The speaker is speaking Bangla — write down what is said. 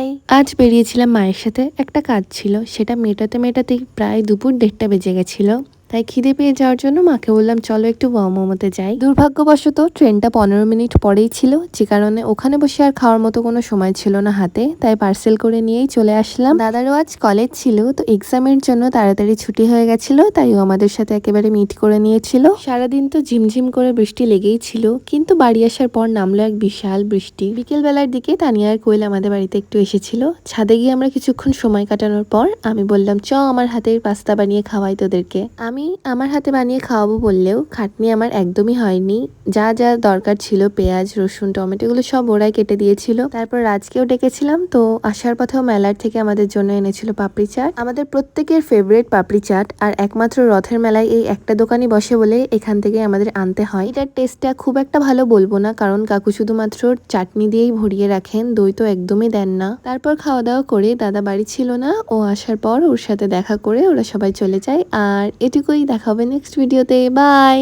বাই। আজ বেরিয়েছিলাম মায়ের সাথে, একটা কাজ ছিল, সেটা মেটাতে মেটাতেই প্রায় দুপুর 1:30 বেজে গেছিল। তাই খিদে পেয়ে যাওয়ার জন্য মাকে বললাম চলো একটু মোমোতে যাই। দুর্ভাগ্যবশত ট্রেনটা 15 মিনিট পরেই ছিল, যে কারণে ওখানে বসে আর খাওয়ার মতো কোনো সময় ছিল না হাতে, তাই পার্সেল করে নিয়েই চলে আসলাম। দাদারও আজ কলেজ ছিল, তো এক্সামের জন্য তাড়াতাড়ি ছুটি হয়ে গেছিল, তাই ও আমাদের সাথে একেবারে মিট করে নিয়েছিল। সারাদিন তো ঝিমঝিম করে বৃষ্টি লেগেই ছিল, কিন্তু বাড়ি আসার পর নামলো এক বিশাল বৃষ্টি। বিকেল বেলার দিকে তানিয়া আর কোয়েল আমাদের বাড়িতে একটু এসেছিল। ছাদে গিয়ে আমরা কিছুক্ষণ সময় কাটানোর পর আমি বললাম চ আমার হাতের পাস্তা বানিয়ে খাওয়াই তোদেরকে। আমি আমার হাতে বানিয়ে খাওয়াবো বললেও খাটনি আমার একদমই হয়নি। যা যা দরকার ছিল, পেঁয়াজ, রসুন, টমেটো, এগুলো সব ওরাই কেটে দিয়েছিল। তারপর রাজকেও ডেকেছিলাম, তো আসার পথেও মেলার থেকে আমাদের জন্য এনেছিল পাপড়ি চাট, আমাদের প্রত্যেকের ফেভারিট পাপড়ি চাট। আর একমাত্র রথের মেলায় এই একটা দোকানই বসে বলে এখান থেকে আমাদের আনতে হয়। এটার টেস্টটা খুব একটা ভালো বলবো না, কারণ কাকু শুধুমাত্র চাটনি দিয়েই ভরিয়ে রাখেন, দই তো একদমই দেন না। তারপর খাওয়া দাওয়া করে দাদা বাড়ি ছিল না, ও আসার পর ওর সাথে দেখা করে ওরা সবাই চলে যায়। আর এটুকুই, দেখা হবে নেক্সট ভিডিওতে। বাই।